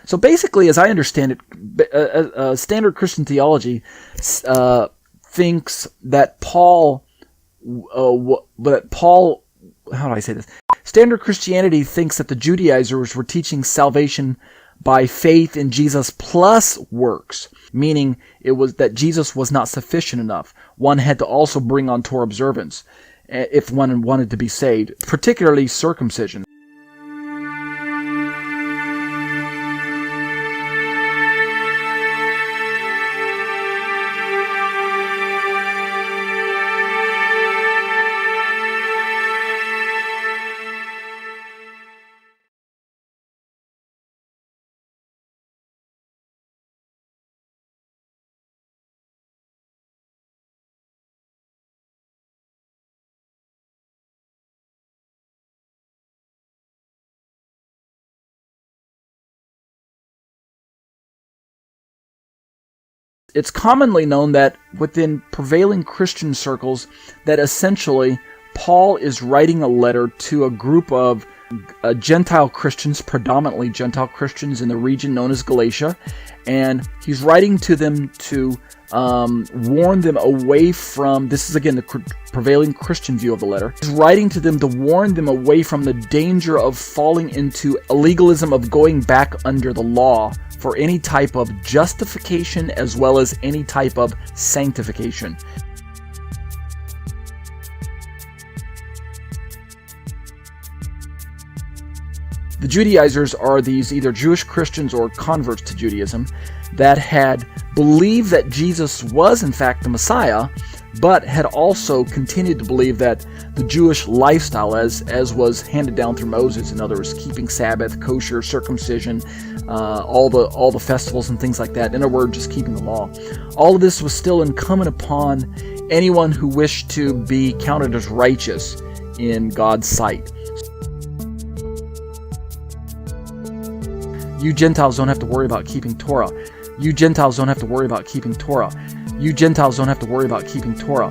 So basically, as I understand it, standard Christian theology thinks that Paul, how do I say this? Standard Christianity thinks that the Judaizers were teaching salvation by faith in Jesus plus works, meaning it was that Jesus was not sufficient enough. One had to also bring on Torah observance if one wanted to be saved, particularly circumcision. It's commonly known that within prevailing Christian circles that essentially Paul is writing a letter to a group of Gentile Christians, predominantly Gentile Christians in the region known as Galatia, and he's writing to them to warn them away from, this is again the prevailing Christian view of the letter, he's writing to them to warn them away from the danger of falling into a legalism of going back under the law for any type of justification as well as any type of sanctification. The Judaizers are these either Jewish Christians or converts to Judaism that had believed that Jesus was in fact the Messiah, but had also continued to believe that the Jewish lifestyle, as was handed down through Moses, in other words, keeping Sabbath, kosher, circumcision, all the festivals and things like that, in other words, just keeping the law. All of this was still incumbent upon anyone who wished to be counted as righteous in God's sight. You Gentiles don't have to worry about keeping Torah. You Gentiles don't have to worry about keeping Torah. You Gentiles don't have to worry about keeping Torah.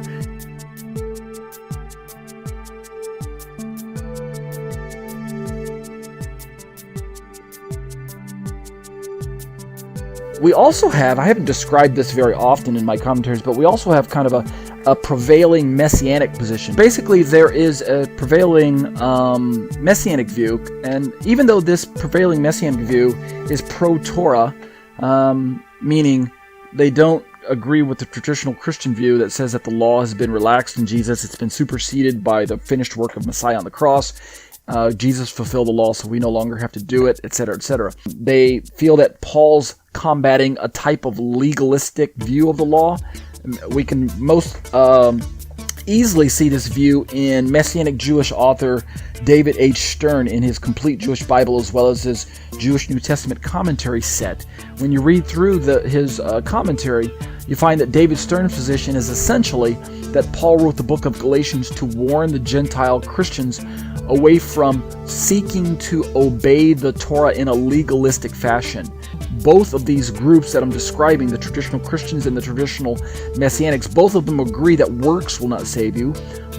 We also have, I haven't described this very often in my commentaries, but we also have kind of a prevailing Messianic position. Basically, there is a prevailing Messianic view, and even though this prevailing Messianic view is pro-Torah, meaning they don't agree with the traditional Christian view that says that the law has been relaxed in Jesus, it's been superseded by the finished work of Messiah on the cross, Jesus fulfilled the law so we no longer have to do it, etc., etc. They feel that Paul's combating a type of legalistic view of the law. We can most easily see this view in Messianic Jewish author David H. Stern in his Complete Jewish Bible, as well as his Jewish New Testament commentary set. When you read through his commentary, you find that David Stern's position is essentially that Paul wrote the book of Galatians to warn the Gentile Christians away from seeking to obey the Torah in a legalistic fashion. Both of these groups that I'm describing, the traditional Christians and the traditional Messianics, both of them agree that works will not save you.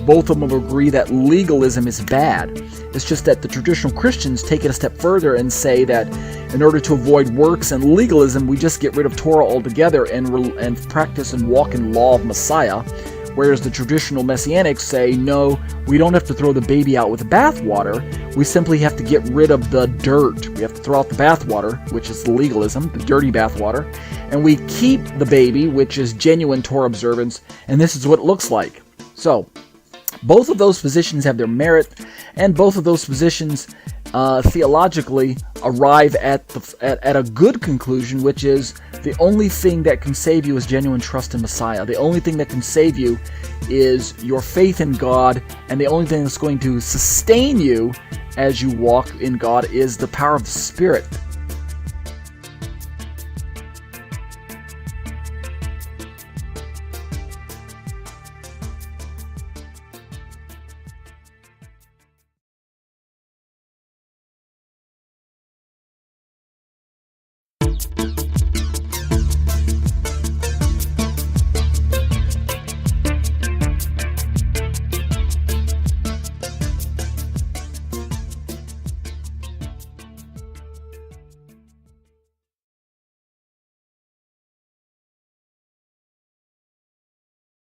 Both of them agree that legalism is bad. It's just that the traditional Christians take it a step further and say that in order to avoid works and legalism, we just get rid of Torah altogether and practice and walk in law of Messiah. Whereas the traditional Messianics say, no, we don't have to throw the baby out with the bathwater. We simply have to get rid of the dirt. We have to throw out the bathwater, which is legalism, the dirty bathwater, and we keep the baby, which is genuine Torah observance, and this is what it looks like. So, both of those positions have their merit, and both of those positions theologically arrive at a good conclusion, which is the only thing that can save you is genuine trust in Messiah. The only thing that can save you is your faith in God, and the only thing that's going to sustain you as you walk in God is the power of the Spirit.